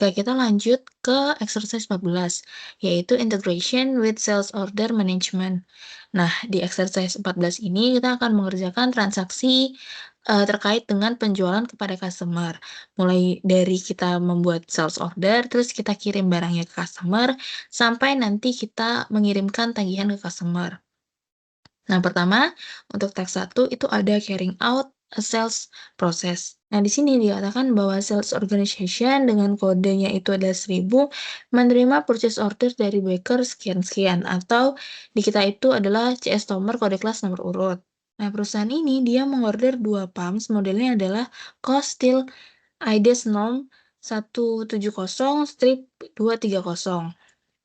Oke, kita lanjut ke exercise 14, yaitu integration with sales order management. Nah, di exercise 14 ini kita akan mengerjakan transaksi terkait dengan penjualan kepada customer. Mulai dari kita membuat sales order, terus kita kirim barangnya ke customer, sampai nanti kita mengirimkan tagihan ke customer. Nah, pertama, untuk task 1 itu ada carrying out a sales process. Nah, di sini dikatakan bahwa sales organization dengan kodenya itu adalah 1000 menerima purchase order dari baker sekian-sekian atau di kita itu adalah CS nomor kode kelas nomor urut. Nah, perusahaan ini dia mengorder 2 pumps, modelnya adalah Coast Steel IDES Norm 170 strip 230.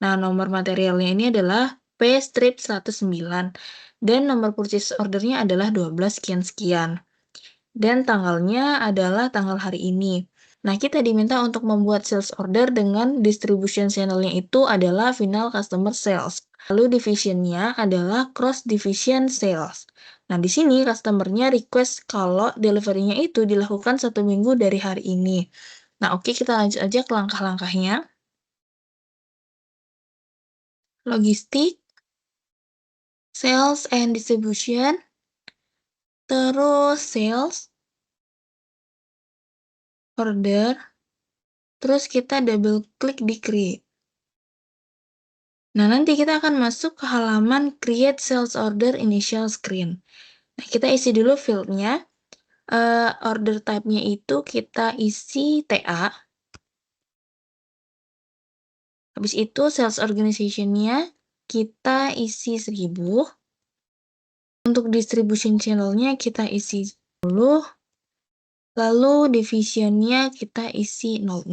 Nah, nomor materialnya ini adalah P-strip 109 dan nomor purchase ordernya adalah 12 sekian-sekian. Dan tanggalnya adalah tanggal hari ini. Nah, kita diminta untuk membuat sales order dengan distribution channel-nya itu adalah final customer sales. Lalu division-nya adalah cross division sales. Nah, di sini customer-nya request kalau delivery-nya itu dilakukan 1 minggu dari hari ini. Nah, oke, kita lanjut aja ke langkah-langkahnya. Logistik, sales and distribution, terus sales, order, terus kita double klik di create. Nah, nanti kita akan masuk ke halaman create sales order initial screen. Nah, kita isi dulu field-nya. Order type-nya itu kita isi TA. Habis itu sales organization-nya kita isi 1000. Untuk distribution channel-nya kita isi 10. Lalu division-nya kita isi 00.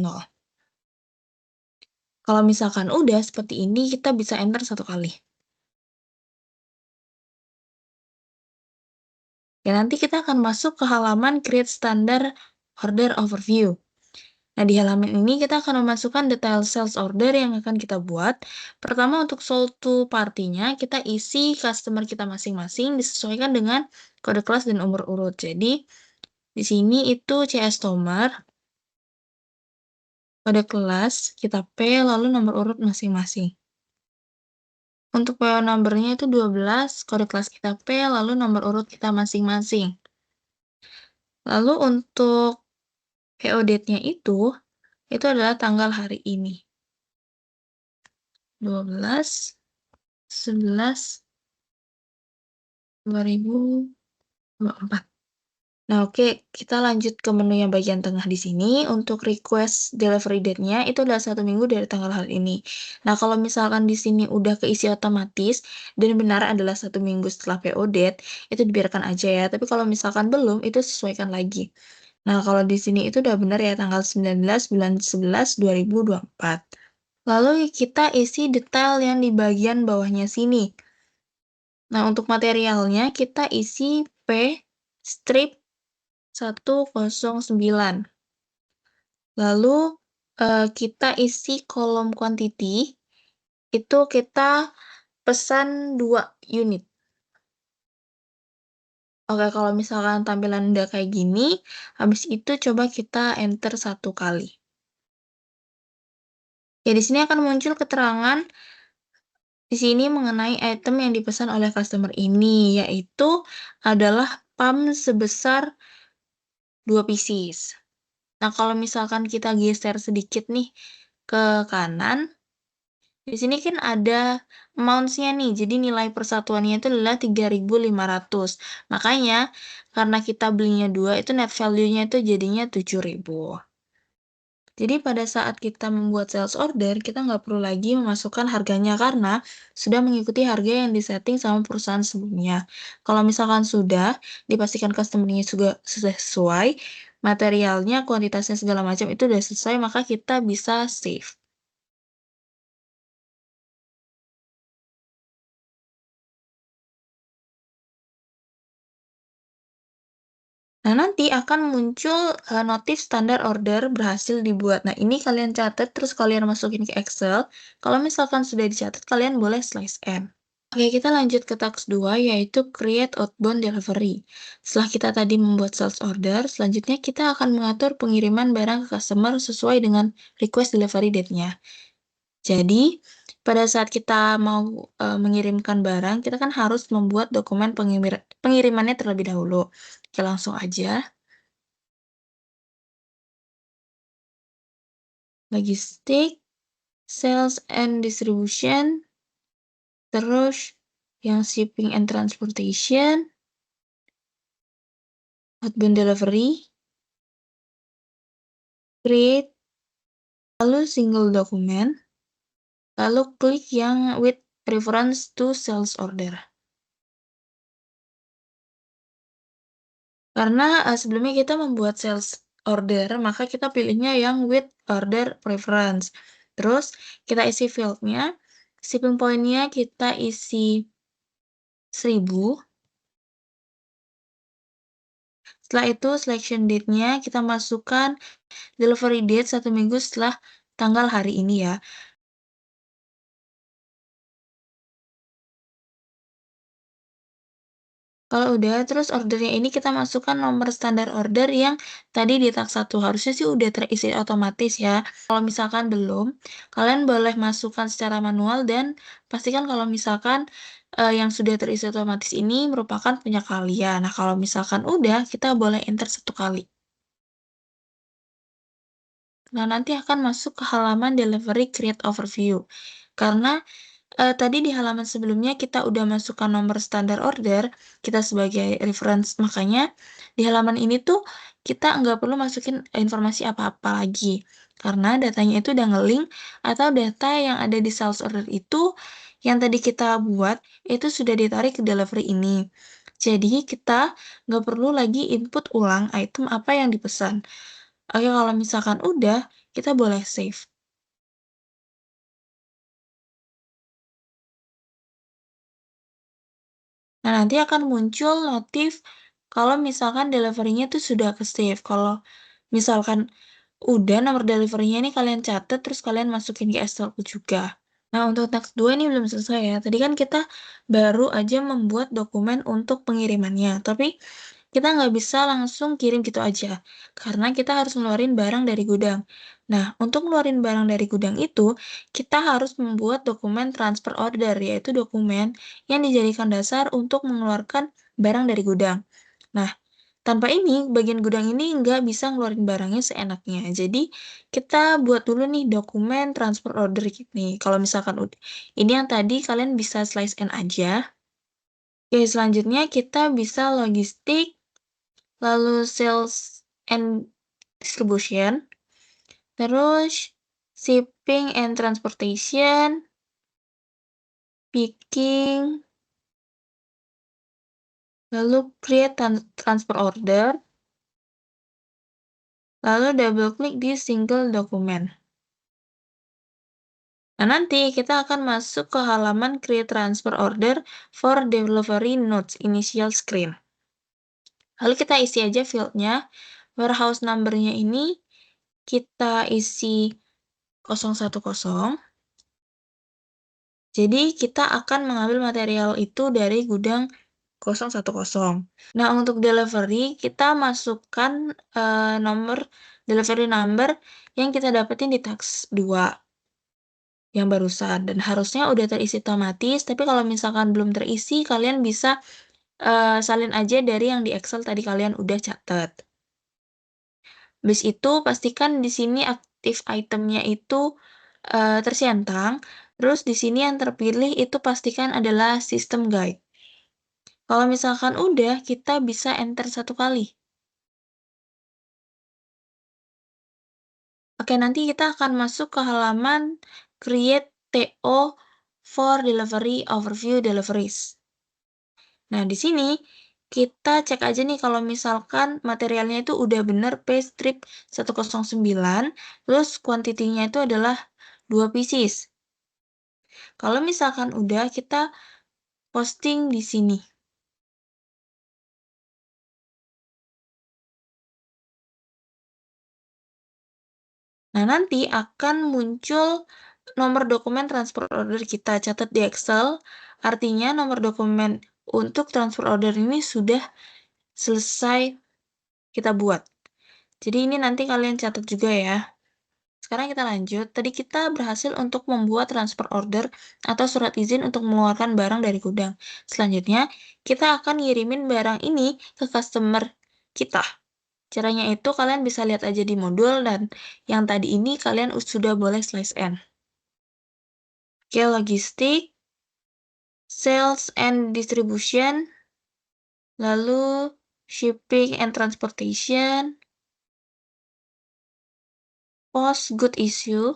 Kalau misalkan udah seperti ini, kita bisa enter 1 kali. Ya, nanti kita akan masuk ke halaman create standard order overview. Nah, di halaman ini kita akan memasukkan detail sales order yang akan kita buat. Pertama, untuk sold to party-nya, kita isi customer kita masing-masing disesuaikan dengan kode kelas dan umur urut. Jadi, di sini itu CS nomor, kode kelas, kita P, lalu nomor urut masing-masing. Untuk PO number-nya itu 12, kode kelas kita P, lalu nomor urut kita masing-masing. Lalu untuk PO date-nya itu adalah tanggal hari ini. 12, 11, 2024. Nah, oke, kita lanjut ke menu yang bagian tengah di sini. Untuk request delivery date-nya itu adalah 1 minggu dari tanggal hari ini. Nah, kalau misalkan di sini udah keisi otomatis dan benar adalah 1 minggu setelah PO date, itu dibiarkan aja ya. Tapi kalau misalkan belum, itu sesuaikan lagi. Nah, kalau di sini itu udah benar ya tanggal 19 bulan 11 2024. Lalu kita isi detail yang di bagian bawahnya sini. Nah, untuk materialnya kita isi P strip 109. Lalu kita isi kolom quantity, itu kita pesan 2 unit. Oke, kalau misalkan tampilan udah kayak gini, habis itu coba kita enter 1 kali. Ya, di sini akan muncul keterangan di sini mengenai item yang dipesan oleh customer ini, yaitu adalah pump sebesar 2 pieces. Nah, kalau misalkan kita geser sedikit nih ke kanan, di sini kan ada amounts-nya nih, jadi nilai persatuannya itu adalah 3.500. Makanya, karena kita belinya 2, itu net value-nya itu jadinya 7.000. Jadi pada saat kita membuat sales order, kita nggak perlu lagi memasukkan harganya karena sudah mengikuti harga yang disetting sama perusahaan sebelumnya. Kalau misalkan sudah, dipastikan customer-nya juga sudah sesuai, materialnya, kuantitasnya segala macam itu udah sesuai, maka kita bisa save. Nah, nanti akan muncul notif standar order berhasil dibuat. Nah, ini kalian catat, terus kalian masukin ke Excel. Kalau misalkan sudah dicatat, kalian boleh slice N. Oke, kita lanjut ke task 2, yaitu create outbound delivery. Setelah kita tadi membuat sales order, selanjutnya kita akan mengatur pengiriman barang ke customer sesuai dengan request delivery date-nya. Jadi, pada saat kita mau mengirimkan barang, kita kan harus membuat dokumen pengirimannya terlebih dahulu. Oke, langsung aja. Logistik, sales and distribution, terus yang shipping and transportation, outbound delivery, create, lalu single dokumen, lalu klik yang with reference to sales order. Karena, sebelumnya kita membuat sales order, maka kita pilihnya yang with order preference. Terus kita isi field-nya, shipping point-nya kita isi 1000. Setelah itu selection date-nya kita masukkan delivery date 1 minggu setelah tanggal hari ini ya. Kalau udah, terus ordernya ini kita masukkan nomor standar order yang tadi di task 1. Harusnya sih udah terisi otomatis ya. Kalau misalkan belum, kalian boleh masukkan secara manual dan pastikan kalau misalkan, yang sudah terisi otomatis ini merupakan punya kalian. Nah, kalau misalkan udah, kita boleh enter 1 kali. Nah, nanti akan masuk ke halaman delivery create overview. Karena tadi di halaman sebelumnya kita udah masukkan nomor standar order, kita sebagai reference, makanya di halaman ini tuh kita nggak perlu masukin informasi apa-apa lagi. Karena datanya itu udah nge-link atau data yang ada di sales order itu, yang tadi kita buat, itu sudah ditarik ke delivery ini. Jadi kita nggak perlu lagi input ulang item apa yang dipesan. Oke, kalau misalkan udah, kita boleh save. Nah, nanti akan muncul notif kalau misalkan delivery-nya tuh sudah ke-save. Kalau misalkan udah nomor delivery-nya ini kalian catat, terus kalian masukin ke Excelku juga. Nah, untuk task 2 ini belum selesai ya. Tadi kan kita baru aja membuat dokumen untuk pengirimannya, tapi kita nggak bisa langsung kirim gitu aja, karena kita harus ngeluarin barang dari gudang. Nah, untuk ngeluarin barang dari gudang itu, kita harus membuat dokumen transfer order, yaitu dokumen yang dijadikan dasar untuk mengeluarkan barang dari gudang. Nah, tanpa ini, bagian gudang ini nggak bisa ngeluarin barangnya seenaknya. Jadi, kita buat dulu nih dokumen transfer order nih. Kalau misalkan ini yang tadi kalian bisa slice and aja. Oke, selanjutnya kita bisa logistik, lalu sales and distribution, terus shipping and transportation, picking, lalu create transfer order, lalu double klik di single dokumen. Nah, nanti kita akan masuk ke halaman create transfer order for delivery notes initial screen. Lalu kita isi aja field-nya, warehouse number-nya ini kita isi 010. Jadi kita akan mengambil material itu dari gudang 010. Nah, untuk delivery kita masukkan, nomor delivery number yang kita dapetin di task 2 yang barusan, dan harusnya udah terisi otomatis, tapi kalau misalkan belum terisi, kalian bisa, salin aja dari yang di Excel tadi kalian udah catat. Habis itu pastikan di sini aktif itemnya itu, tercentang, terus di sini yang terpilih itu pastikan adalah system guide. Kalau misalkan udah, kita bisa enter 1 kali. Oke, nanti kita akan masuk ke halaman create TO for delivery overview deliveries. Nah, di sini kita cek aja nih kalau misalkan materialnya itu udah bener paystrip 109, terus kuantitinya itu adalah 2 pieces. Kalau misalkan udah, kita posting di sini. Nah, nanti akan muncul nomor dokumen transfer order kita catat di Excel, artinya nomor dokumen untuk transfer order ini sudah selesai kita buat. Jadi ini nanti kalian catat juga ya. Sekarang kita lanjut. Tadi kita berhasil untuk membuat transfer order atau surat izin untuk mengeluarkan barang dari gudang. Selanjutnya, kita akan ngirimin barang ini ke customer kita. Caranya itu kalian bisa lihat aja di modul dan yang tadi ini kalian sudah boleh slice and. Oke, logistik, sales and distribution, lalu shipping and transportation, post good issue,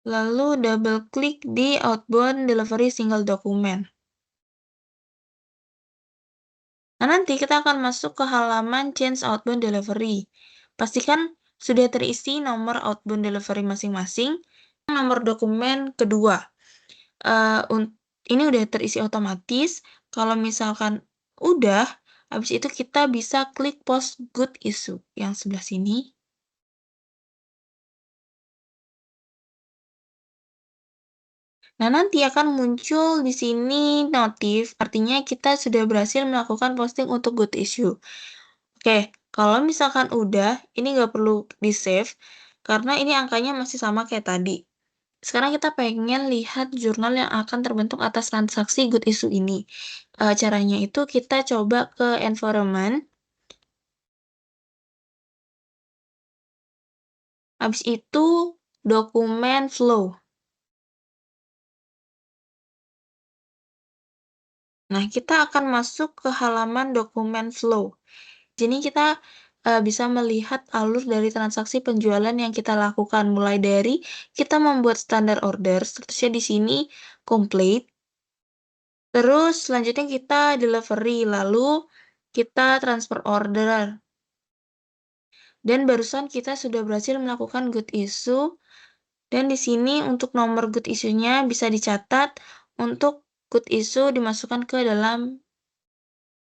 lalu double klik di outbound delivery single document. Nah, nanti kita akan masuk ke halaman change outbound delivery. Pastikan sudah terisi nomor outbound delivery masing-masing, nomor dokumen kedua. Ini udah terisi otomatis. Kalau misalkan udah, habis itu kita bisa klik post good issue yang sebelah sini. Nah, nanti akan muncul di sini notif, artinya kita sudah berhasil melakukan posting untuk good issue. Oke, kalau misalkan udah, ini nggak perlu di-save, karena ini angkanya masih sama kayak tadi. Sekarang kita pengen lihat jurnal yang akan terbentuk atas transaksi good issue ini. Caranya itu kita coba ke environment, habis itu dokumen flow. Nah, kita akan masuk ke halaman dokumen flow. Jadi kita bisa melihat alur dari transaksi penjualan yang kita lakukan, mulai dari kita membuat standar order, statusnya di sini complete, terus selanjutnya kita delivery, lalu kita transfer order. Dan barusan kita sudah berhasil melakukan good issue, dan di sini untuk nomor good issue-nya bisa dicatat, untuk good issue dimasukkan ke dalam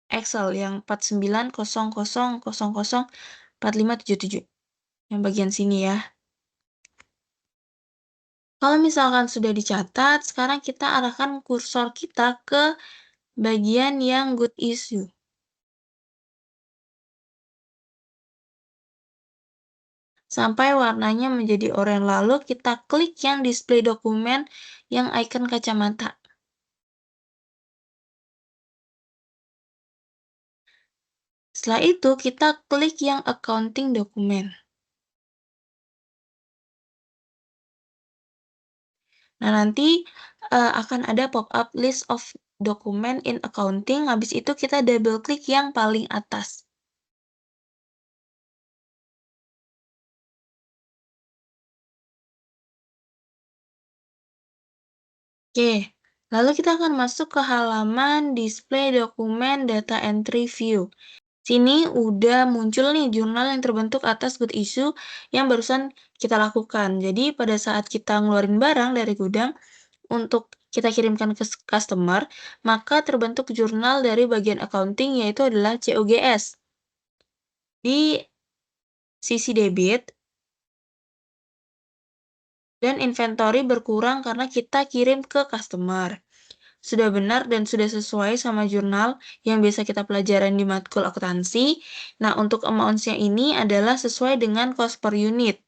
Excel yang 4900004577. Yang bagian sini ya. Kalau misalkan sudah dicatat, sekarang kita arahkan kursor kita ke bagian yang good issue. Sampai warnanya menjadi oranye, lalu kita klik yang display dokumen yang icon kacamata. Setelah itu, kita klik yang accounting dokumen. Nah, nanti akan ada pop-up list of document in accounting, habis itu kita double klik yang paling atas. Oke, lalu kita akan masuk ke halaman display dokumen data entry view. Sini udah muncul nih jurnal yang terbentuk atas good issue yang barusan kita lakukan. Jadi pada saat kita ngeluarin barang dari gudang untuk kita kirimkan ke customer, maka terbentuk jurnal dari bagian accounting yaitu adalah COGS. Di sisi debit, dan inventory berkurang karena kita kirim ke customer. Sudah benar dan sudah sesuai sama jurnal yang biasa kita pelajaran di matkul akuntansi. Nah, untuk amounts-nya ini adalah sesuai dengan cost per unit.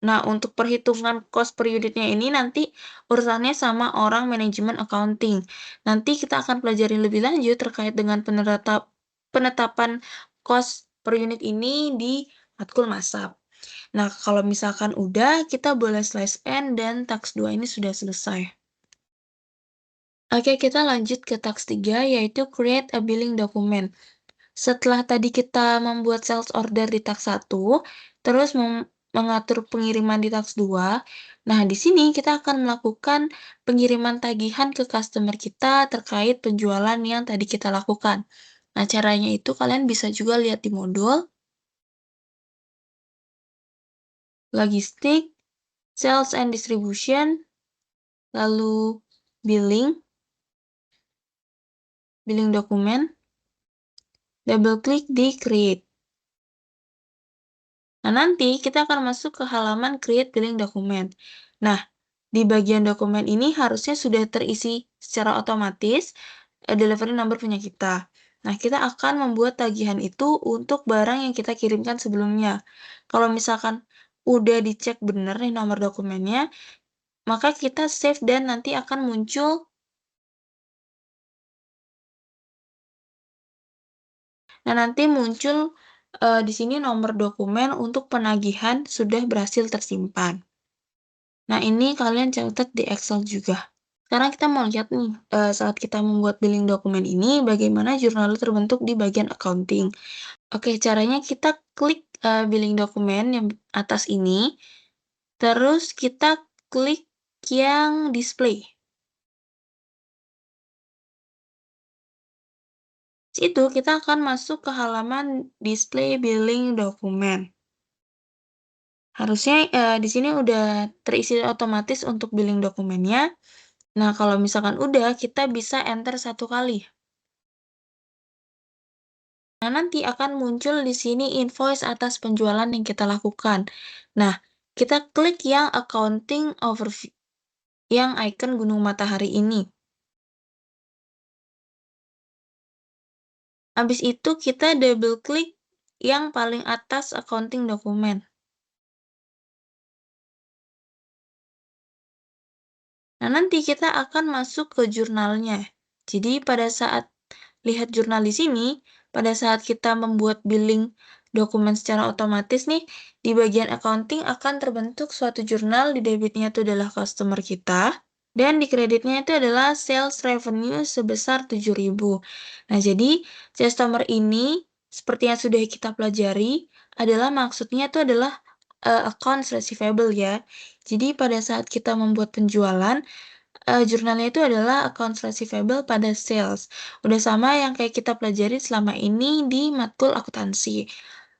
Nah, untuk perhitungan cost per unitnya ini nanti urusannya sama orang manajemen accounting. Nanti kita akan pelajari lebih lanjut terkait dengan penetapan cost per unit ini di matkul masab. Nah, kalau misalkan udah, kita boleh slice end dan tax 2 ini sudah selesai. Oke, kita lanjut ke tax 3, yaitu create a billing document. Setelah tadi kita membuat sales order di tax 1, terus mengatur pengiriman di tax 2, nah di sini kita akan melakukan pengiriman tagihan ke customer kita terkait penjualan yang tadi kita lakukan. Nah, caranya itu kalian bisa juga lihat di modul, logistik, sales and distribution, lalu billing dokumen, double klik di create. Nah, nanti kita akan masuk ke halaman Create Billing Document. Nah, di bagian dokumen ini harusnya sudah terisi secara otomatis delivery number punya kita. Nah, kita akan membuat tagihan itu untuk barang yang kita kirimkan sebelumnya. Kalau misalkan udah dicek bener nih nomor dokumennya, maka kita save dan nanti akan muncul. Nah, nanti muncul di sini nomor dokumen untuk penagihan sudah berhasil tersimpan. Nah, ini kalian catat di Excel juga. Sekarang kita mau lihat nih, saat kita membuat billing dokumen ini, bagaimana jurnal terbentuk di bagian accounting. Oke, caranya kita klik billing dokumen yang atas ini, terus kita klik yang display. Itu kita akan masuk ke halaman display billing dokumen. Harusnya di sini udah terisi otomatis untuk billing dokumennya. Nah, kalau misalkan udah, kita bisa enter 1 kali. Nah, nanti akan muncul di sini invoice atas penjualan yang kita lakukan. Nah, kita klik yang accounting overview, yang icon gunung matahari ini. Habis itu kita double klik yang paling atas accounting dokumen. Nah, nanti kita akan masuk ke jurnalnya. Jadi pada saat lihat jurnal di sini, pada saat kita membuat billing dokumen secara otomatis nih, di bagian accounting akan terbentuk suatu jurnal, di debitnya itu adalah customer kita, dan di kreditnya itu adalah sales revenue sebesar 7.000. Nah, jadi customer ini, seperti yang sudah kita pelajari, adalah maksudnya itu adalah accounts receivable ya. Jadi pada saat kita membuat penjualan, jurnalnya itu adalah accounts receivable pada sales. Udah sama yang kayak kita pelajari selama ini di matkul akuntansi.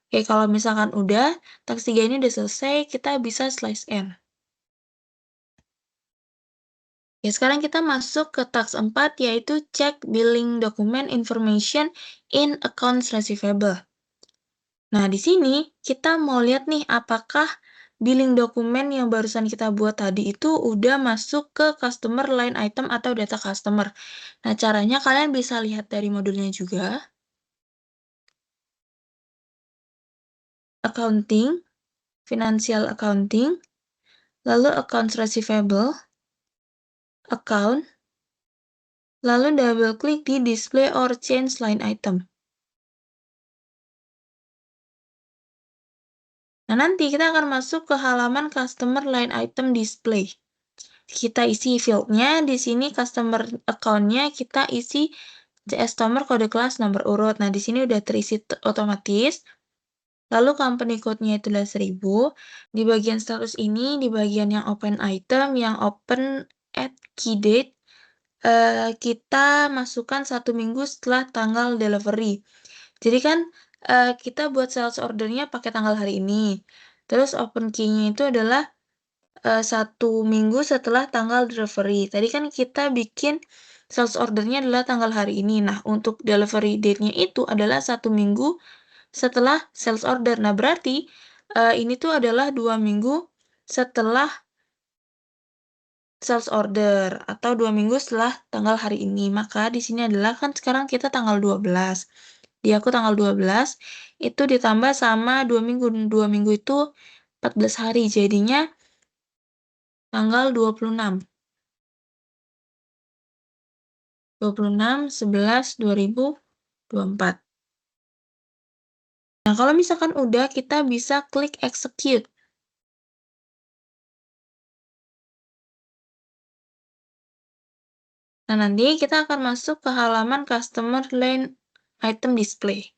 Oke, kalau misalkan udah, tax 3 ini udah selesai, kita bisa slash N. Ya, sekarang kita masuk ke tax 4, yaitu check billing document information in accounts receivable. Nah, di sini kita mau lihat nih apakah billing dokumen yang barusan kita buat tadi itu udah masuk ke customer line item atau data customer. Nah, caranya kalian bisa lihat dari modulnya juga. Accounting, financial accounting, lalu accounts receivable, account, lalu double klik di display or change line item. Nah, nanti kita akan masuk ke halaman customer line item display. Kita isi field-nya, di sini customer account-nya kita isi CS nomor, kode kelas, nomor urut. Nah, di sini udah terisi otomatis. Lalu company code-nya itu adalah 1000. Di bagian status ini, di bagian yang open item, yang open at key date, kita masukkan 1 minggu setelah tanggal delivery. Jadi kan kita buat sales order-nya pakai tanggal hari ini. Terus open key-nya itu adalah 1 minggu setelah tanggal delivery. Tadi kan kita bikin sales order-nya adalah tanggal hari ini. Nah, untuk delivery date-nya itu adalah 1 minggu setelah sales order. Nah, berarti ini tuh adalah 2 minggu setelah sales order atau 2 minggu setelah tanggal hari ini. Maka di sini adalah kan sekarang kita tanggal 12. Di aku tanggal 12 itu ditambah sama 2 minggu. 2 minggu itu 14 hari. Jadinya tanggal 26. 26/11/2024. Nah, kalau misalkan udah, kita bisa klik execute. Nah, nanti kita akan masuk ke halaman customer line item display.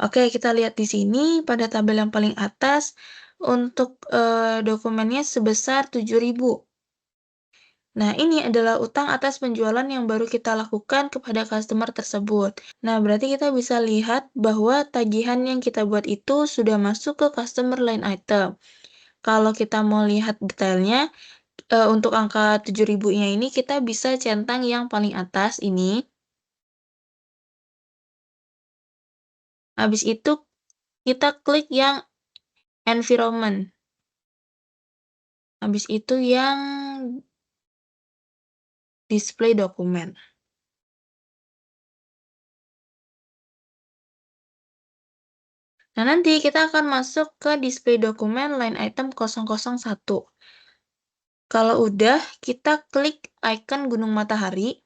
Oke, kita lihat di sini pada tabel yang paling atas untuk dokumennya sebesar 7.000. Nah, ini adalah utang atas penjualan yang baru kita lakukan kepada customer tersebut. Nah, berarti kita bisa lihat bahwa tagihan yang kita buat itu sudah masuk ke customer line item. Kalau kita mau lihat detailnya, untuk angka 7.000-nya ini kita bisa centang yang paling atas ini. Habis itu kita klik yang environment. Habis itu yang display dokumen. Nah, nanti kita akan masuk ke display dokumen line item 001. Kalau udah, kita klik icon gunung matahari.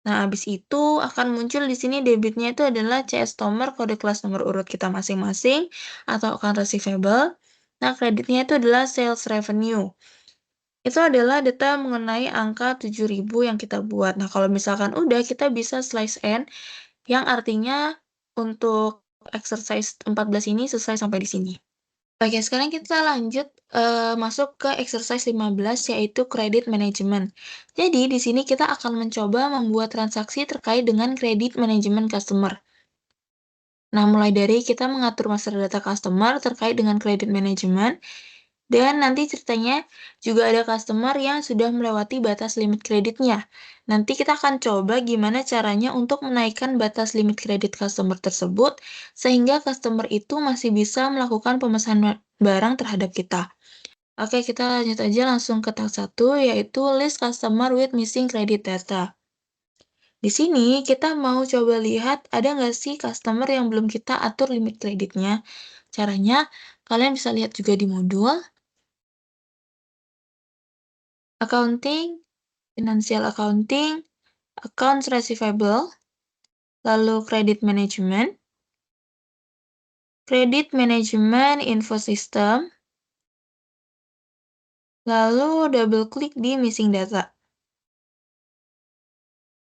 Nah, habis itu akan muncul di sini debitnya itu adalah CS Tomer, kode kelas nomor urut kita masing-masing, atau account receivable. Nah, kreditnya itu adalah sales revenue. Itu adalah data mengenai angka 7.000 yang kita buat. Nah, kalau misalkan udah, kita bisa slice end, yang artinya untuk exercise 14 ini selesai sampai di sini. Oke, sekarang kita lanjut masuk ke exercise 15, yaitu credit management. Jadi, di sini kita akan mencoba membuat transaksi terkait dengan credit management customer. Nah, mulai dari kita mengatur master data customer terkait dengan credit management, dan nanti ceritanya juga ada customer yang sudah melewati batas limit kreditnya. Nanti kita akan coba gimana caranya untuk menaikkan batas limit kredit customer tersebut, sehingga customer itu masih bisa melakukan pemesanan barang terhadap kita. Oke, kita lanjut aja langsung ke tab 1, yaitu list customer with missing credit data. Di sini kita mau coba lihat ada nggak sih customer yang belum kita atur limit kreditnya. Caranya, kalian bisa lihat juga di modul accounting, financial accounting, accounts receivable, lalu credit management info system, lalu double klik di missing data.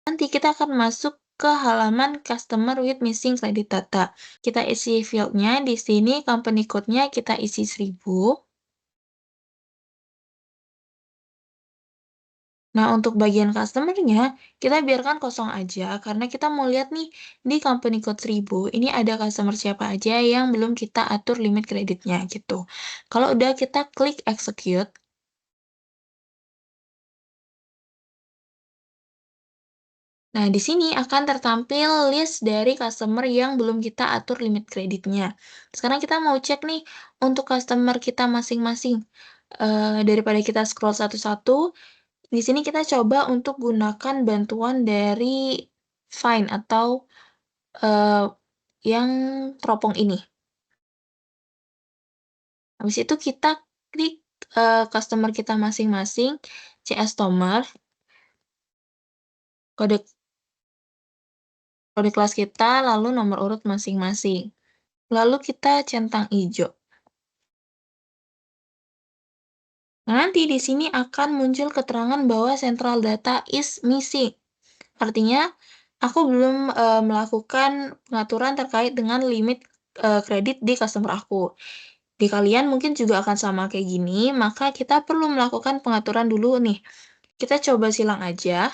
Nanti kita akan masuk ke halaman customer with missing credit data. Kita isi field-nya, di sini company code-nya kita isi 1000. Nah, untuk bagian customer-nya, kita biarkan kosong aja, karena kita mau lihat nih, di company code 1000, ini ada customer siapa aja yang belum kita atur limit kreditnya, gitu. Kalau udah, kita klik execute. Nah, di sini akan tertampil list dari customer yang belum kita atur limit kreditnya. Sekarang kita mau cek nih, untuk customer kita masing-masing. Daripada kita scroll satu-satu, di sini kita coba untuk gunakan bantuan dari Find atau Eee, yang teropong ini. Habis itu kita klik, customer kita masing-masing, CS Tomer, kode kode kelas kita, lalu nomor urut masing-masing. Lalu kita centang ijo. Nah, nanti di sini akan muncul keterangan bahwa central data is missing. Artinya, aku belum, melakukan pengaturan terkait dengan limit, kredit di customer aku. Di kalian mungkin juga akan sama kayak gini, maka kita perlu melakukan pengaturan dulu nih. Kita coba silang aja.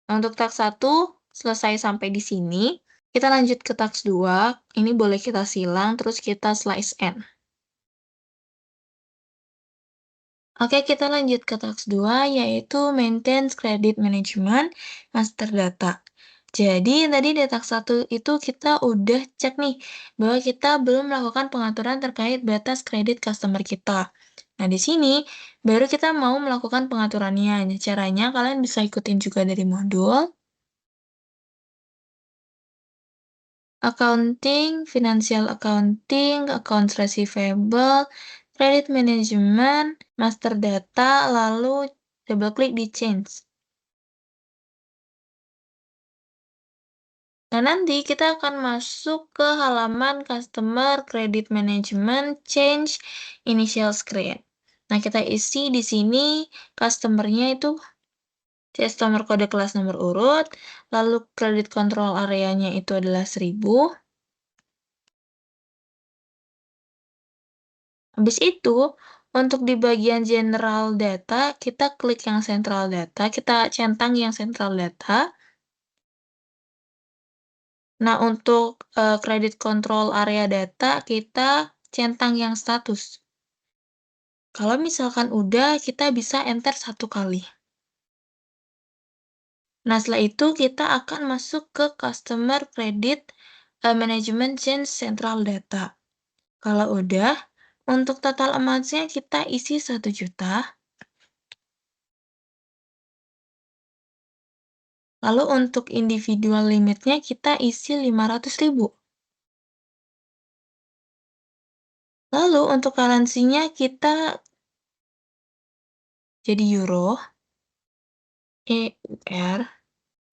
Nah, untuk task 1, selesai sampai di sini. Kita lanjut ke task 2, ini boleh kita silang, terus kita slice end. Oke, kita lanjut ke task 2, yaitu maintain credit management master data. Jadi, tadi di task 1 itu kita udah cek nih, bahwa kita belum melakukan pengaturan terkait batas kredit customer kita. Nah, di sini baru kita mau melakukan pengaturannya. Nah, caranya kalian bisa ikutin juga dari modul accounting, financial accounting, accounts receivable, credit management, master data, lalu double klik di change. Nah, nanti kita akan masuk ke halaman customer credit management change initial screen. Nah, kita isi di sini customer-nya itu customer kode kelas nomor urut, lalu credit control area-nya itu adalah 1000. Habis itu, untuk di bagian general data, kita klik yang central data, kita centang yang central data. Nah, untuk credit control area data, kita centang yang status. Kalau misalkan udah, kita bisa enter 1 kali. Nah, setelah itu kita akan masuk ke Customer Credit Management Change Central Data. Kalau udah, untuk total amount-nya kita isi 1 juta. Lalu untuk individual limitnya kita isi 500.000. Lalu untuk currency-nya kita jadi euro, EUR.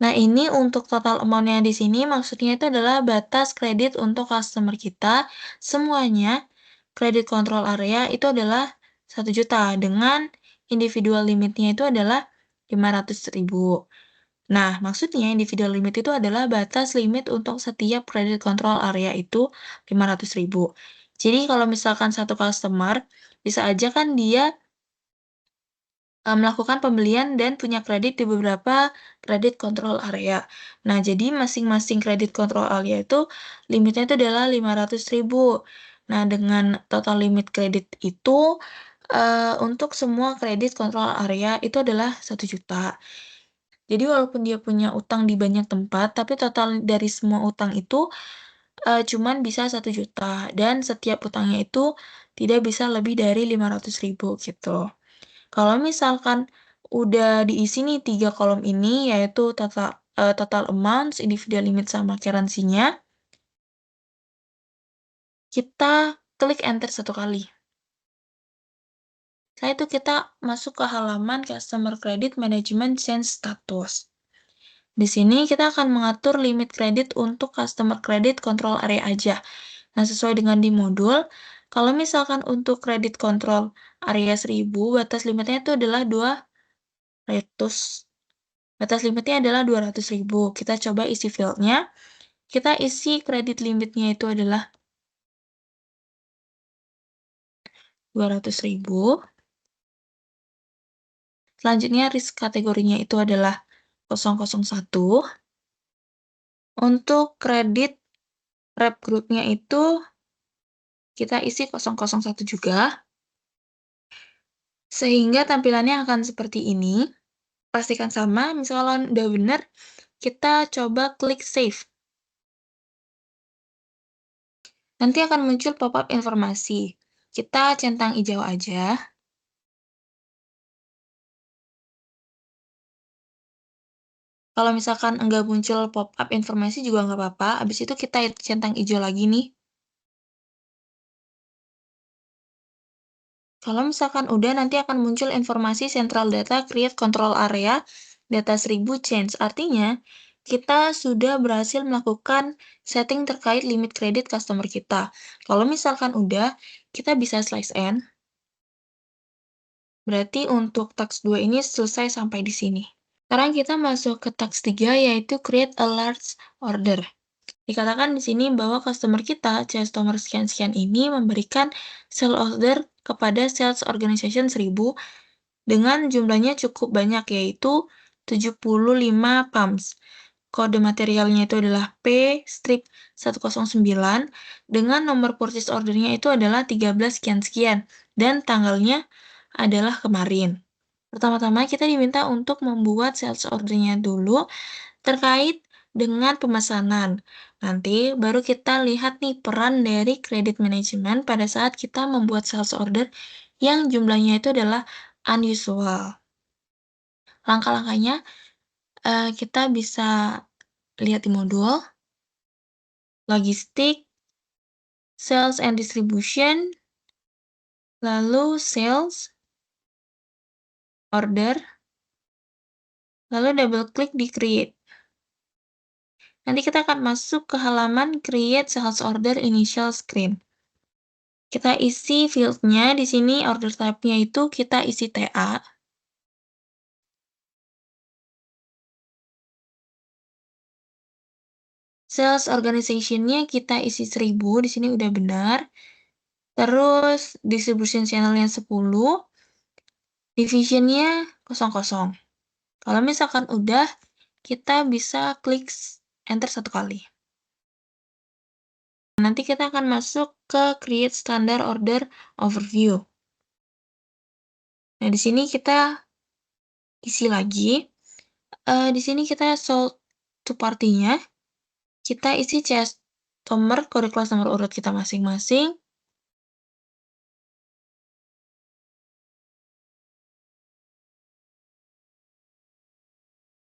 Nah, ini untuk total amount-nya di sini maksudnya itu adalah batas kredit untuk customer kita, semuanya kredit kontrol area itu adalah 1 juta dengan individual limitnya itu adalah 500.000. Nah, maksudnya individual limit itu adalah batas limit untuk setiap kredit kontrol area itu 500.000. Jadi kalau misalkan satu customer, bisa aja kan dia melakukan pembelian dan punya kredit di beberapa kredit kontrol area. Nah, jadi masing-masing kredit kontrol area itu limitnya itu adalah 500.000. Nah, dengan total limit kredit itu untuk semua kredit kontrol area itu adalah 1 juta. Jadi walaupun dia punya utang di banyak tempat, tapi total dari semua utang itu cuman bisa 1 juta dan setiap utangnya itu tidak bisa lebih dari 500.000 gitu. Kalau misalkan udah diisi nih 3 kolom ini, yaitu total amounts, individual limit, sama currency-nya, kita klik enter 1 kali. Setelah itu kita masuk ke halaman Customer Credit Management Change Status. Di sini kita akan mengatur limit kredit untuk customer credit control area aja. Nah, sesuai dengan di modul, kalau misalkan untuk kredit kontrol area 1000, batas limitnya itu adalah 200. Batas limitnya adalah 200.000. Kita coba isi fieldnya. Kita isi kredit limitnya itu adalah 200.000. Selanjutnya risk kategorinya itu adalah 001. Untuk kredit rep grupnya itu kita isi 001 juga. Sehingga tampilannya akan seperti ini. Pastikan sama, misalnya udah benar, kita coba klik save. Nanti akan muncul pop-up informasi. Kita centang hijau aja. Kalau misalkan enggak muncul pop-up informasi juga nggak apa-apa, abis itu kita centang hijau lagi nih. Kalau misalkan udah, nanti akan muncul informasi Central Data Create Control Area Data 1000 Change. Artinya, kita sudah berhasil melakukan setting terkait limit kredit customer kita. Kalau misalkan udah, kita bisa slice end. Berarti untuk task 2 ini selesai sampai di sini. Sekarang kita masuk ke task 3, yaitu Create a Large Order. Dikatakan di sini bahwa customer kita, customer sekian-sekian ini memberikan sell order kepada sales organization 1000 dengan jumlahnya cukup banyak, yaitu 75 pumps. Kode materialnya itu adalah P-109 dengan nomor purchase ordernya itu adalah 13 sekian-sekian dan tanggalnya adalah kemarin. Pertama-tama kita diminta untuk membuat sales ordernya dulu terkait dengan pemesanan. Nanti baru kita lihat nih peran dari credit management pada saat kita membuat sales order yang jumlahnya itu adalah unusual. Langkah-langkahnya kita bisa lihat di modul, logistik, sales and distribution, lalu sales, order, lalu double klik di create. Nanti kita akan masuk ke halaman create sales order initial screen. Kita isi field-nya, di sini order type-nya itu kita isi TA. Sales organization-nya kita isi 1000, di sini udah benar. Terus distribution channel-nya 10, division-nya 00. Kalau misalkan udah, kita bisa klik enter 1 kali. Nanti kita akan masuk ke create standard order overview. Nah, di sini kita isi lagi. Di sini kita sold to party-nya, kita isi CS nomor, kode kelas nomor urut kita masing-masing.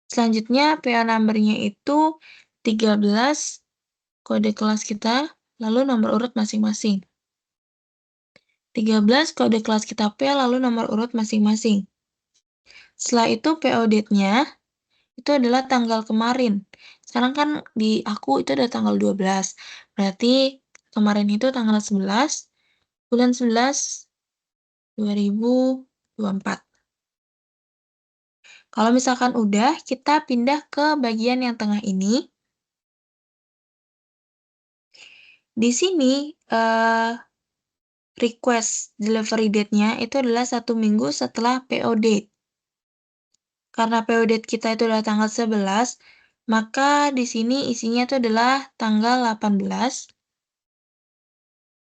Selanjutnya PO number-nya itu 13, kode kelas kita, lalu nomor urut masing-masing. 13 kode kelas kita P, lalu nomor urut masing-masing. Setelah itu PO date-nya itu adalah tanggal kemarin. Sekarang kan di aku itu ada tanggal 12. Berarti kemarin itu tanggal 11, bulan 11, 2024. Kalau misalkan udah, kita pindah ke bagian yang tengah ini. Di sini, request delivery date-nya itu adalah 1 minggu setelah PO date. Karena PO date kita itu adalah tanggal 11, maka di sini isinya itu adalah tanggal 18,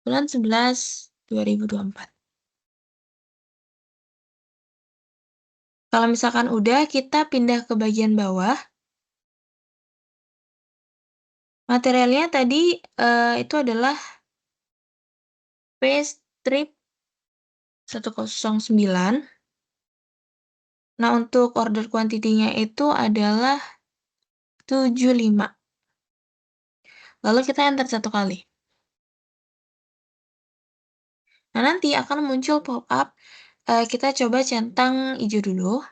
bulan 11, 2024. Kalau misalkan udah, kita pindah ke bagian bawah. Materialnya tadi, itu adalah paystrip 109. Nah, untuk order quantity-nya itu adalah 75. Lalu kita enter 1 kali. Nah, nanti akan muncul pop-up, kita coba centang hijau dulu.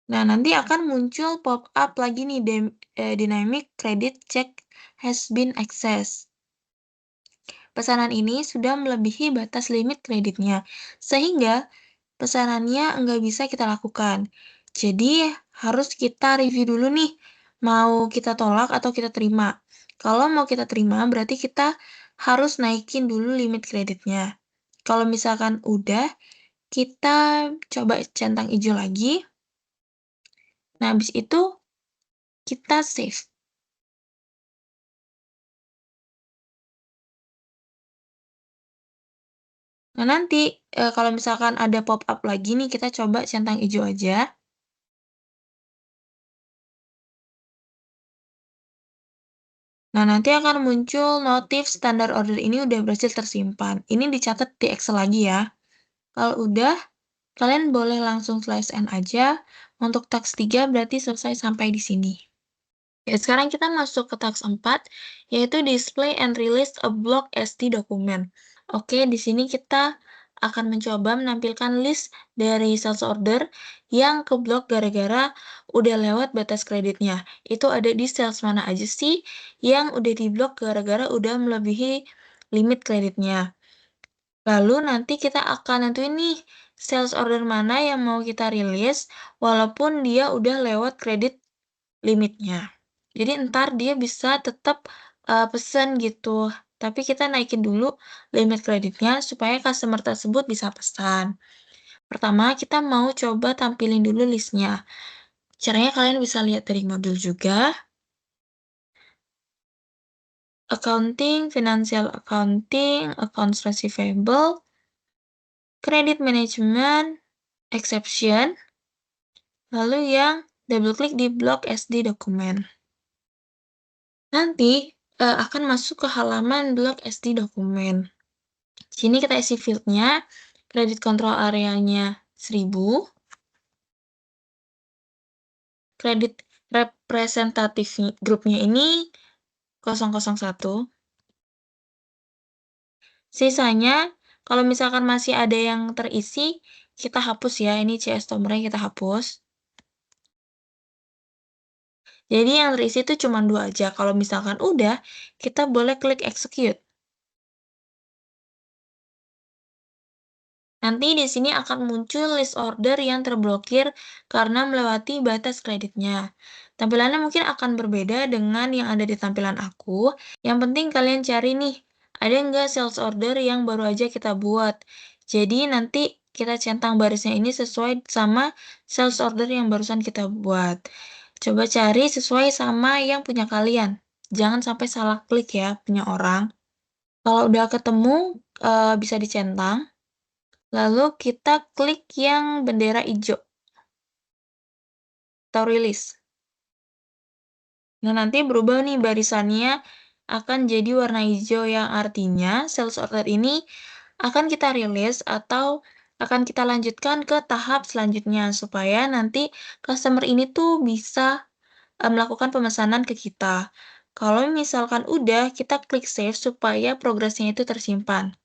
Nah, nanti akan muncul pop-up lagi nih, dynamic credit check has been accessed. Pesanan ini sudah melebihi batas limit kreditnya, sehingga pesanannya nggak bisa kita lakukan. Jadi, harus kita review dulu nih, mau kita tolak atau kita terima. Kalau mau kita terima, berarti kita harus naikin dulu limit kreditnya. Kalau misalkan udah, kita coba centang hijau lagi. Nah, habis itu kita save. Nah, nanti kalau misalkan ada pop-up lagi nih, kita coba centang hijau aja. Nah, nanti akan muncul notif standar order ini udah berhasil tersimpan. Ini dicatat di Excel lagi ya. Kalau udah, kalian boleh langsung slash N aja. Untuk task 3 berarti selesai sampai di sini. Ya, sekarang kita masuk ke task 4, yaitu display and release a block SD document. Oke, di sini kita akan mencoba menampilkan list dari sales order yang keblok gara-gara udah lewat batas kreditnya. Itu ada di sales mana aja sih yang udah diblok gara-gara udah melebihi limit kreditnya. Lalu nanti kita akan nentuin nih sales order mana yang mau kita rilis walaupun dia udah lewat kredit limitnya. Jadi ntar dia bisa tetap pesen gitu, tapi kita naikin dulu limit kreditnya supaya customer tersebut bisa pesan. Pertama, kita mau coba tampilin dulu listnya. Caranya kalian bisa lihat dari modul juga. Accounting, financial accounting, accounts receivable, credit management, exception, lalu yang double klik di block SD dokumen. Nanti akan masuk ke halaman blok SD dokumen. Sini kita isi field-nya, credit control area-nya 1000, kredit representatif grupnya ini 001. Sisanya, kalau misalkan masih ada yang terisi, kita hapus ya, ini CS nomornya kita hapus. Jadi yang terisi itu cuma 2 aja. Kalau misalkan udah, kita boleh klik execute. Nanti di sini akan muncul list order yang terblokir karena melewati batas kreditnya. Tampilannya mungkin akan berbeda dengan yang ada di tampilan aku. Yang penting kalian cari nih, ada nggak sales order yang baru aja kita buat. Jadi nanti kita centang barisnya ini sesuai sama sales order yang barusan kita buat. Coba cari sesuai sama yang punya kalian. Jangan sampai salah klik ya punya orang. Kalau udah ketemu, bisa dicentang. Lalu kita klik yang bendera hijau atau rilis. Nah, nanti berubah nih barisannya akan jadi warna hijau yang artinya sales order ini akan kita rilis atau akan kita lanjutkan ke tahap selanjutnya supaya nanti customer ini tuh bisa melakukan pemesanan ke kita. Kalau misalkan udah, kita klik save supaya progresnya itu tersimpan.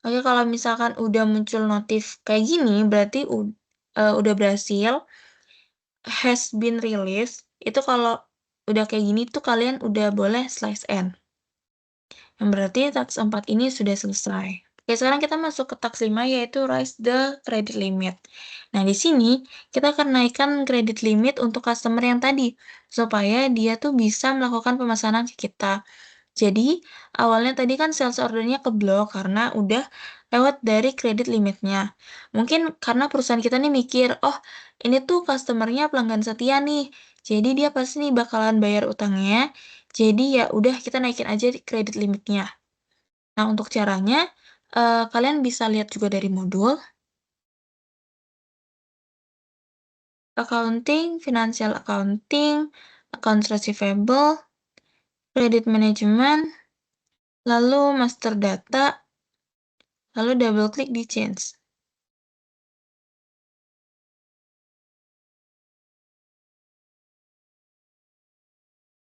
Oke, kalau misalkan udah muncul notif kayak gini, berarti udah berhasil, has been released, itu kalau udah kayak gini tuh kalian udah boleh slice end. Yang berarti task 4 ini sudah selesai. Oke, sekarang kita masuk ke task 5 yaitu raise the credit limit. Nah, di sini kita akan naikkan credit limit untuk customer yang tadi, supaya dia tuh bisa melakukan pemesanan ke kita. Jadi, awalnya tadi kan sales order-nya keblok karena udah lewat dari kredit limitnya. Mungkin karena perusahaan kita nih mikir, "Oh, ini tuh customer-nya pelanggan setia nih, jadi dia pasti nih bakalan bayar utangnya, jadi ya udah kita naikin aja di kredit limitnya." Nah, untuk caranya, kalian bisa lihat juga dari modul accounting, financial accounting, accounts receivable, credit management, lalu master data, lalu double klik di change.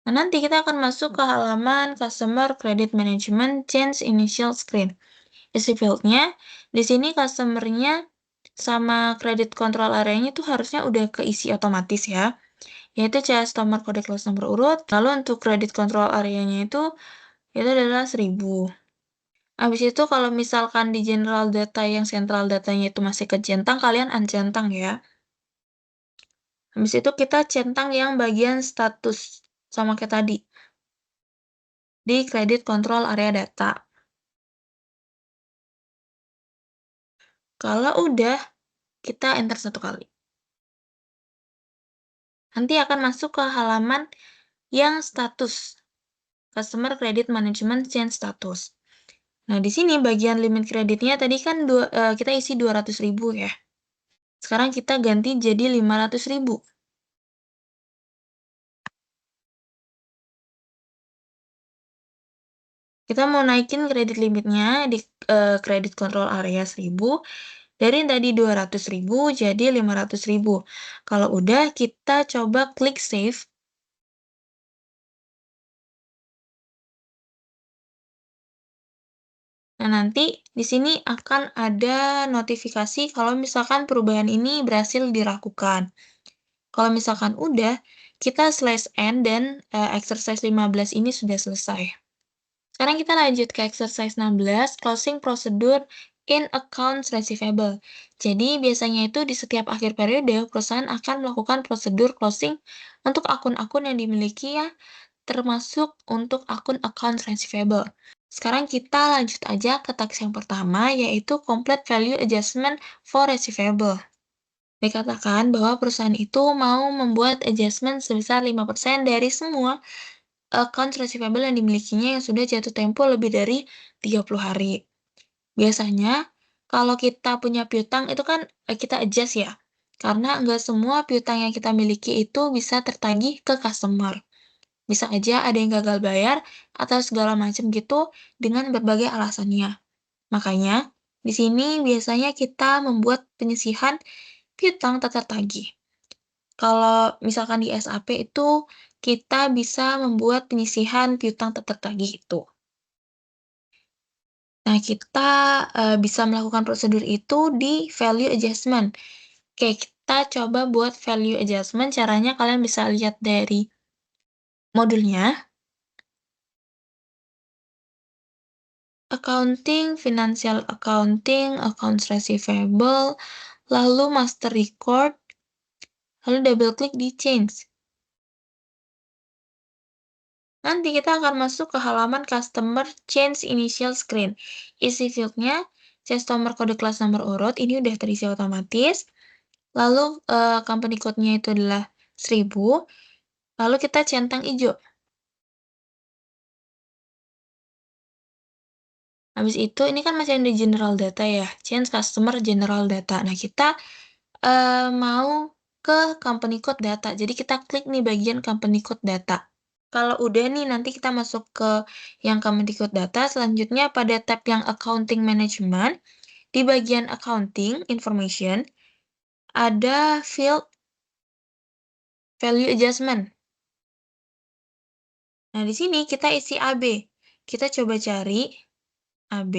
Nah, nanti kita akan masuk ke halaman Customer Credit Management Change Initial Screen. Isi fieldnya, di sini customer-nya sama credit control area-nya itu harusnya udah keisi otomatis ya, yaitu CS nomor kode kelas nomor urut, lalu untuk credit control area-nya itu adalah 1000. Habis itu kalau misalkan di general data yang central datanya itu masih kecentang, kalian uncentang ya. Habis itu kita centang yang bagian status, sama kayak tadi, di credit control area data. Kalau udah, kita enter satu kali. Nanti akan masuk ke halaman yang status, Customer Credit Management Change Status. Nah, di sini bagian limit kreditnya tadi kan kita isi 200.000 ya. Sekarang kita ganti jadi 500.000. Kita mau naikin kredit limitnya di credit control area 1000, dari yang tadi 200.000 jadi 500.000. Kalau udah, kita coba klik save. Nah, nanti di sini akan ada notifikasi kalau misalkan perubahan ini berhasil dilakukan. Kalau misalkan udah, kita slash end dan exercise 15 ini sudah selesai. Sekarang kita lanjut ke exercise 16, closing procedure in accounts receivable. Jadi, biasanya itu di setiap akhir periode, perusahaan akan melakukan prosedur closing untuk akun-akun yang dimiliki ya, termasuk untuk akun accounts receivable. Sekarang kita lanjut aja ke teks yang pertama, yaitu Complete Value Adjustment for Receivable. Dikatakan bahwa perusahaan itu mau membuat adjustment sebesar 5% dari semua accounts receivable yang dimilikinya yang sudah jatuh tempo lebih dari 30 hari. Biasanya, kalau kita punya piutang itu kan kita adjust ya, karena nggak semua piutang yang kita miliki itu bisa tertagih ke customer. Bisa aja ada yang gagal bayar atau segala macam gitu dengan berbagai alasannya. Makanya, di sini biasanya kita membuat penyisihan piutang tak tertagih. Kalau misalkan di SAP itu, kita bisa membuat penyisihan piutang tak tertagih itu. Nah, kita bisa melakukan prosedur itu di value adjustment. Oke, kita coba buat value adjustment, caranya kalian bisa lihat dari modulnya. Accounting, financial accounting, accounts receivable, lalu master record, lalu double klik di change. Nanti kita akan masuk ke halaman customer change initial screen. Isi fieldnya, customer kode kelas nomor urut, ini udah terisi otomatis. Lalu company code-nya itu adalah 1000. Lalu kita centang hijau. Habis itu ini kan masih ada general data ya, change customer general data. Nah, kita, mau ke company code data. Jadi kita klik nih bagian company code data. Kalau udah nih, nanti kita masuk ke yang company code data, selanjutnya pada tab yang accounting management, di bagian accounting information, ada field value adjustment. Nah, di sini kita isi AB. Kita coba cari AB.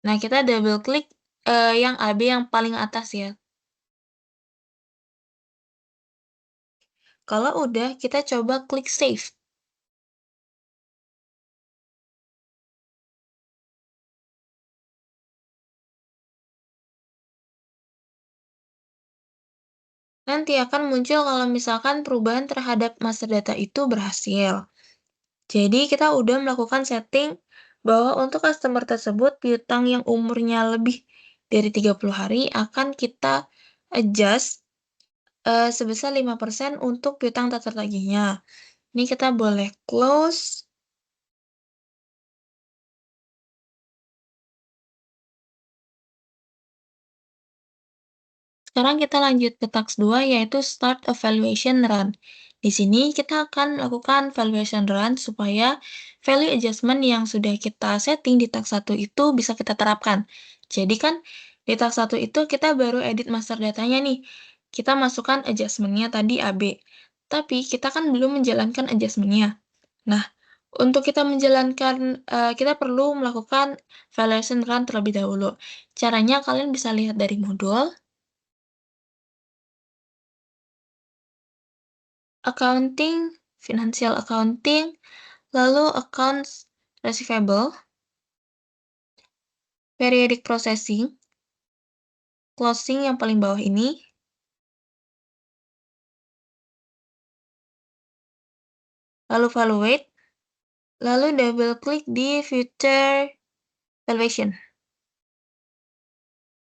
Nah, kita double klik yang AB yang paling atas ya. Kalau udah, kita coba klik save. Nanti akan muncul kalau misalkan perubahan terhadap master data itu berhasil. Jadi kita udah melakukan setting bahwa untuk customer tersebut piutang yang umurnya lebih dari 30 hari akan kita adjust sebesar 5% untuk piutang tak tertagihnya. Ini kita boleh close. Sekarang kita lanjut ke task 2 yaitu start evaluation run. Di sini kita akan melakukan valuation run supaya value adjustment yang sudah kita setting di task 1 itu bisa kita terapkan. Jadi kan di task 1 itu kita baru edit master datanya nih. Kita masukkan adjustment-nya tadi AB. Tapi kita kan belum menjalankan adjustment-nya. Nah, untuk kita menjalankan, kita perlu melakukan valuation run terlebih dahulu. Caranya kalian bisa lihat dari modul, accounting, financial accounting, lalu accounts receivable, periodic processing, closing yang paling bawah ini, lalu valuate, lalu double klik di future valuation.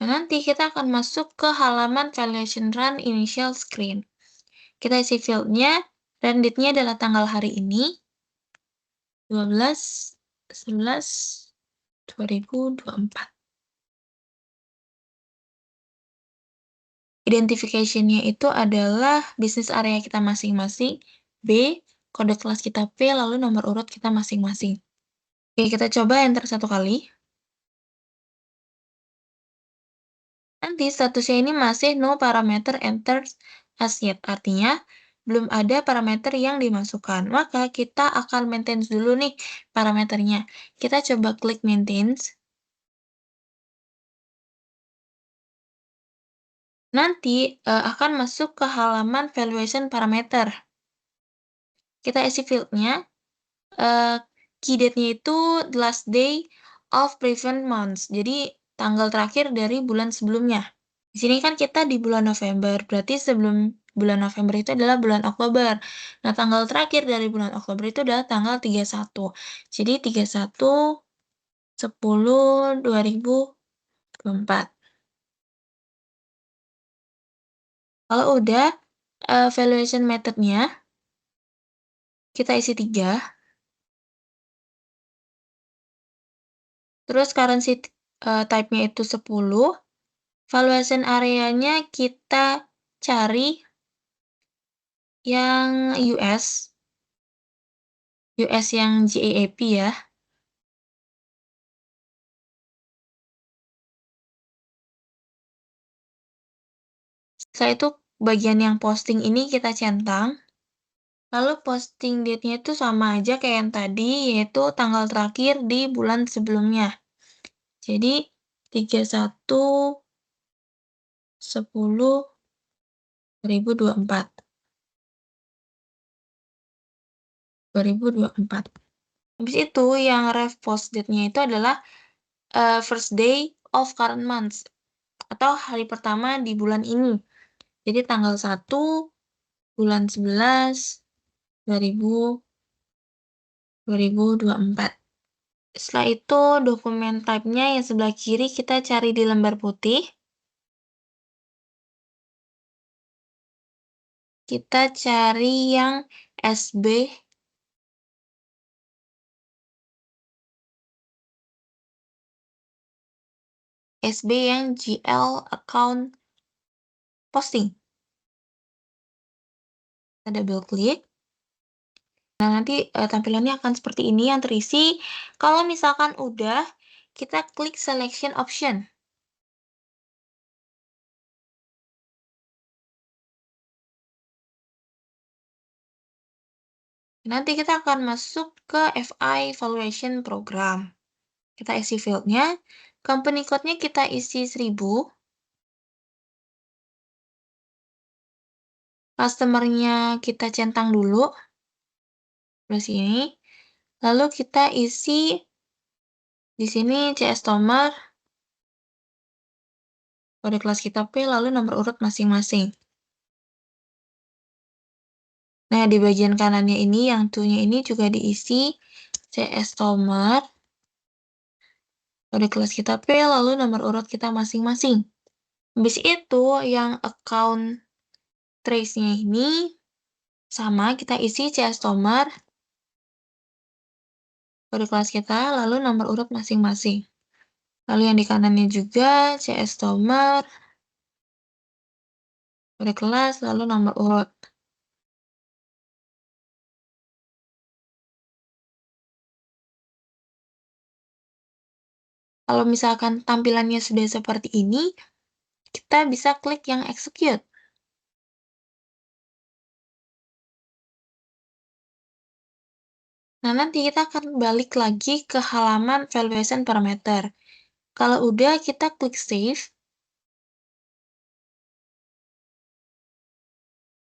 Nah, nanti kita akan masuk ke halaman valuation run initial screen. Kita isi field-nya, run date-nya adalah tanggal hari ini, 12/11/2024. Identification-nya itu adalah bisnis area kita masing-masing, B, kode kelas kita P, lalu nomor urut kita masing-masing. Oke, kita coba enter satu kali. Nanti statusnya ini masih no parameter entered as yet, artinya belum ada parameter yang dimasukkan. Maka kita akan maintenance dulu nih parameternya. Kita coba klik maintenance. Nanti akan masuk ke halaman valuation parameter. Kita isi field-nya. Key date-nya itu the last day of previous months. Jadi tanggal terakhir dari bulan sebelumnya. Di sini kan kita di bulan November, berarti sebelum bulan November itu adalah bulan Oktober. Nah, tanggal terakhir dari bulan Oktober itu adalah tanggal 31. Jadi 31/10/2024. Kalau udah, valuation method-nya kita isi 3. Terus currency type-nya itu 10. Valuation area-nya kita cari yang US yang GAAP ya. Setelah itu bagian yang posting ini kita centang. Lalu posting date-nya itu sama aja kayak yang tadi, yaitu tanggal terakhir di bulan sebelumnya. Jadi 31/10/2024. 2024. Habis itu yang ref post date-nya itu adalah first day of current month atau hari pertama di bulan ini. Jadi tanggal 1 bulan 11 2024. Setelah itu dokumen type-nya yang sebelah kiri kita cari di lembar putih. Kita cari yang SB, SB yang GL account posting. Kita double klik. Nah, nanti tampilannya akan seperti ini yang terisi. Kalau misalkan udah, kita klik selection option. Nanti kita akan masuk ke FI Valuation Program. Kita isi field-nya. Company code-nya kita isi 1000. Customer-nya kita centang dulu. Di sini. Lalu kita isi di sini CS Tomer, kode kelas kita P, lalu nomor urut masing-masing. Nah, di bagian kanannya ini, yang to-nya ini juga diisi CS Tomer, kode kelas kita P, lalu nomor urut kita masing-masing. Habis itu, yang account trace-nya ini sama, kita isi CS Tomer, kode kelas kita, lalu nomor urut masing-masing. Lalu yang di kanannya juga CS Tomer, kode kelas, lalu nomor urut. Kalau misalkan tampilannya sudah seperti ini, kita bisa klik yang execute. Nah, nanti kita akan balik lagi ke halaman valuation parameter. Kalau udah, kita klik save.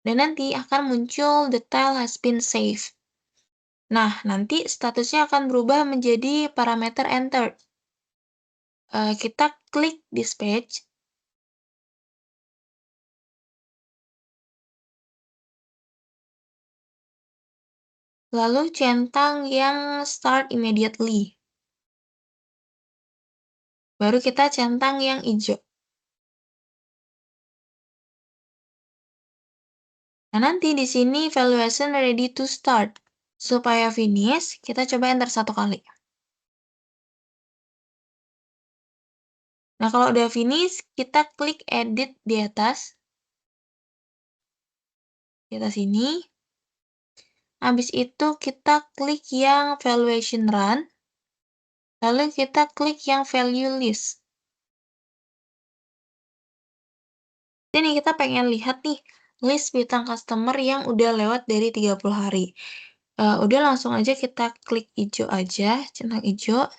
Dan nanti akan muncul detail has been saved. Nah, nanti statusnya akan berubah menjadi parameter entered. Kita klik dispatch. Lalu centang yang start immediately. Baru kita centang yang hijau. Nah, nanti di sini valuation ready to start. Supaya finish, kita coba enter 1 kali. Nah, kalau udah finish, kita klik edit di atas. Di atas ini. Habis itu kita klik yang valuation run. Lalu kita klik yang value list. Ini kita pengen lihat nih, list piutang customer yang udah lewat dari 30 hari. Udah langsung aja kita klik hijau aja, centang hijau.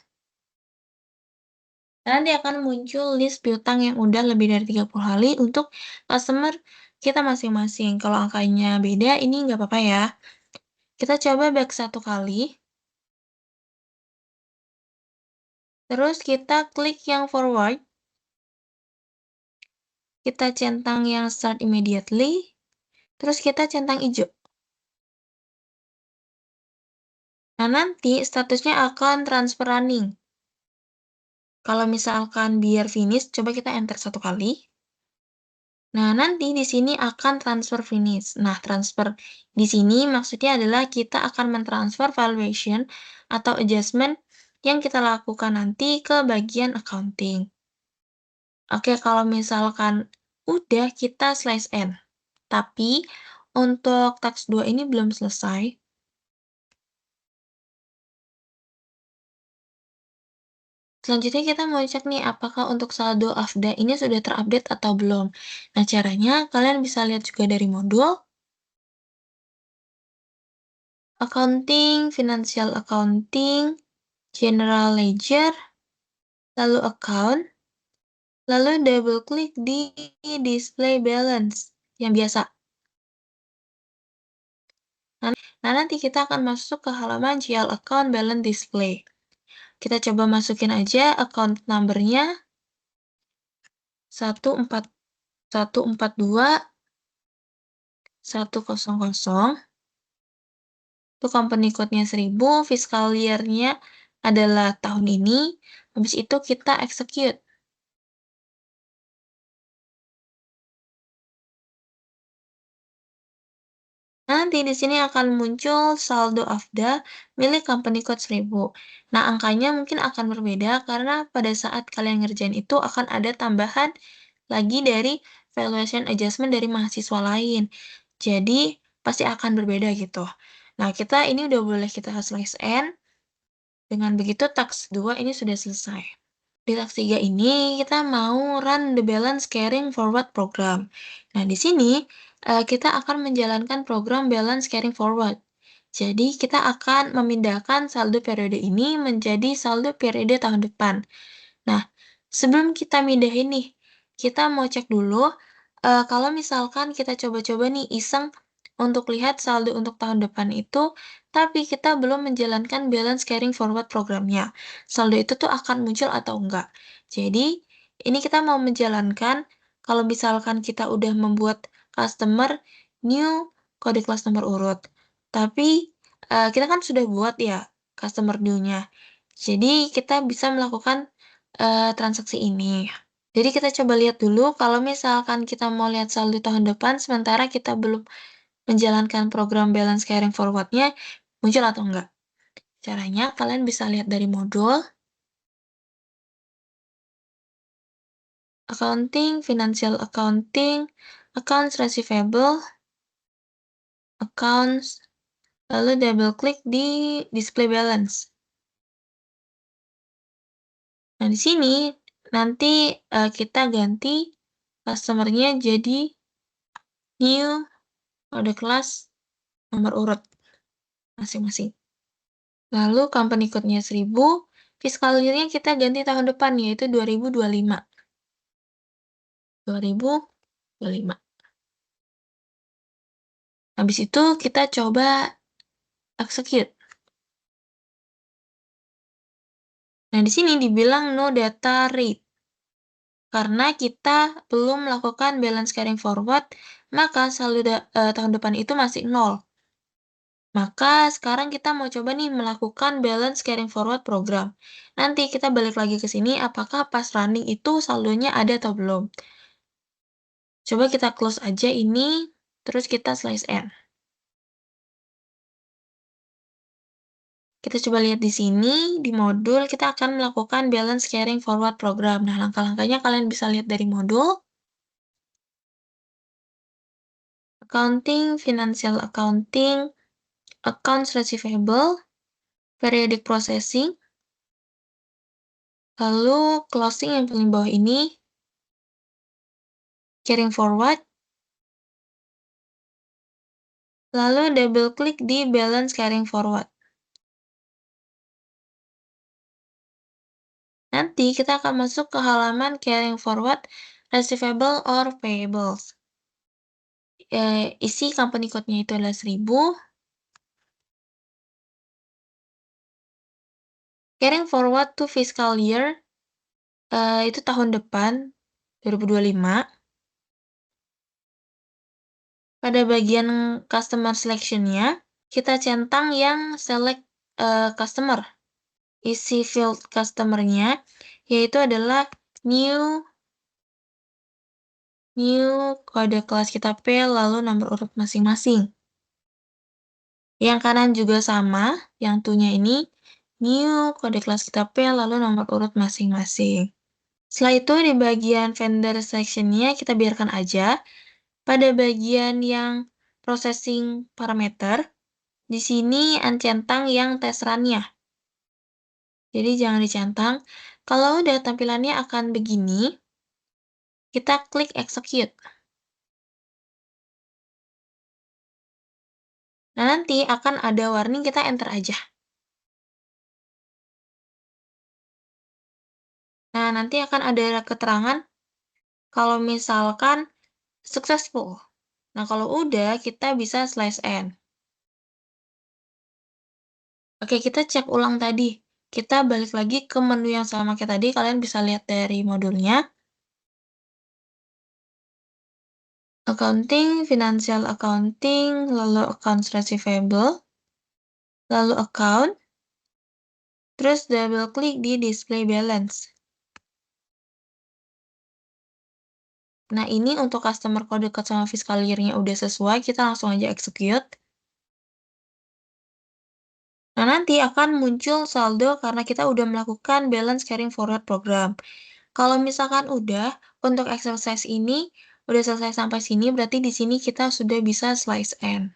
Nanti akan muncul list piutang yang udah lebih dari 30 hari untuk customer kita masing-masing. Kalau angkanya beda, ini nggak apa-apa ya. Kita coba back 1 kali. Terus kita klik yang forward. Kita centang yang start immediately. Terus kita centang hijau. Nah, nanti statusnya akan transfer running. Kalau misalkan biar finish, coba kita enter 1 kali. Nah, nanti di sini akan transfer finish. Nah, transfer di sini maksudnya adalah kita akan mentransfer valuation atau adjustment yang kita lakukan nanti ke bagian accounting. Oke, kalau misalkan udah, kita slash n. Tapi, untuk tax 2 ini belum selesai. Selanjutnya kita mau cek nih apakah untuk saldo AFDA ini sudah terupdate atau belum. Nah, caranya kalian bisa lihat juga dari modul accounting, financial accounting, general ledger, lalu account, lalu double klik di display balance yang biasa. Nah, nanti kita akan masuk ke halaman GL account balance display. Kita coba masukin aja account number-nya 142 100. Itu company code-nya 1000, fiscal year-nya adalah tahun ini. Habis itu kita execute. Nanti di sini akan muncul saldo AFDA milik company code 1000. Nah, angkanya mungkin akan berbeda karena pada saat kalian ngerjain itu akan ada tambahan lagi dari valuation adjustment dari mahasiswa lain. Jadi, pasti akan berbeda gitu. Nah, kita ini udah boleh kita slice N. Dengan begitu, task 2 ini sudah selesai. Di task 3 ini, kita mau run the balance carrying forward program. Nah, di sini kita akan menjalankan program balance carrying forward. Jadi, kita akan memindahkan saldo periode ini menjadi saldo periode tahun depan. Nah, sebelum kita mindahin nih, kita mau cek dulu, kalau misalkan kita coba-coba nih iseng untuk lihat saldo untuk tahun depan itu, tapi kita belum menjalankan balance carrying forward programnya. Saldo itu tuh akan muncul atau enggak. Jadi, ini kita mau menjalankan, kalau misalkan kita udah membuat customer new kode kelas nomor urut. Tapi, kita kan sudah buat ya customer new-nya. Jadi, kita bisa melakukan transaksi ini. Jadi kita coba lihat dulu kalau misalkan kita mau lihat saldo tahun depan sementara kita belum menjalankan program balance carrying forward-nya, muncul atau enggak. Caranya kalian bisa lihat dari modul, accounting, financial accounting, accounts receivable, accounts, lalu double klik di display balance. Nah, di sini nanti kita ganti customer-nya jadi new kode kelas nomor urut masing-masing. Lalu company code-nya 1000, fiscal year-nya kita ganti tahun depan, yaitu 2025. 2025. Habis itu kita coba execute. Nah, di sini dibilang no data read. Karena kita belum melakukan balance carrying forward, maka saldo tahun depan itu masih 0. Maka sekarang kita mau coba nih melakukan balance carrying forward program. Nanti kita balik lagi ke sini, apakah pas running itu saldonya ada atau belum. Coba kita close aja ini, terus kita slice N. Kita coba lihat di sini, di modul, kita akan melakukan balance carrying forward program. Nah, langkah-langkahnya kalian bisa lihat dari modul, accounting, financial accounting, accounts receivable, periodic processing, lalu closing yang paling bawah ini, carrying forward, lalu double klik di balance carrying forward. Nanti kita akan masuk ke halaman carrying forward receivable or payables. Isi company code-nya itu adalah 1000. Carrying forward to fiscal year, itu tahun depan, 2025. Pada bagian customer selection-nya, kita centang yang select customer. Isi field customer-nya, yaitu adalah new kode kelas kita P, lalu nomor urut masing-masing. Yang kanan juga sama, yang tunya ini new kode kelas kita P, lalu nomor urut masing-masing. Setelah itu di bagian vendor selection-nya kita biarkan aja. Pada bagian yang processing parameter, di sini uncentang yang test run-nya. Jadi jangan dicentang. Kalau udah tampilannya akan begini, kita klik execute. Nah, nanti akan ada warning, kita enter aja. Nah, nanti akan ada keterangan kalau misalkan successful. Nah, kalau udah, kita bisa slice N. Oke, kita cek ulang tadi. Kita balik lagi ke menu yang sama kayak tadi, kalian bisa lihat dari modulnya. Accounting, financial accounting, lalu accounts receivable, lalu account, terus double klik di display balance. Nah, ini untuk customer code dekat sama fiscal year-nya udah sesuai, kita langsung aja execute. Nah, nanti akan muncul saldo karena kita udah melakukan balance carrying forward program. Kalau misalkan udah, untuk exercise ini udah selesai sampai sini, berarti di sini kita sudah bisa slice end.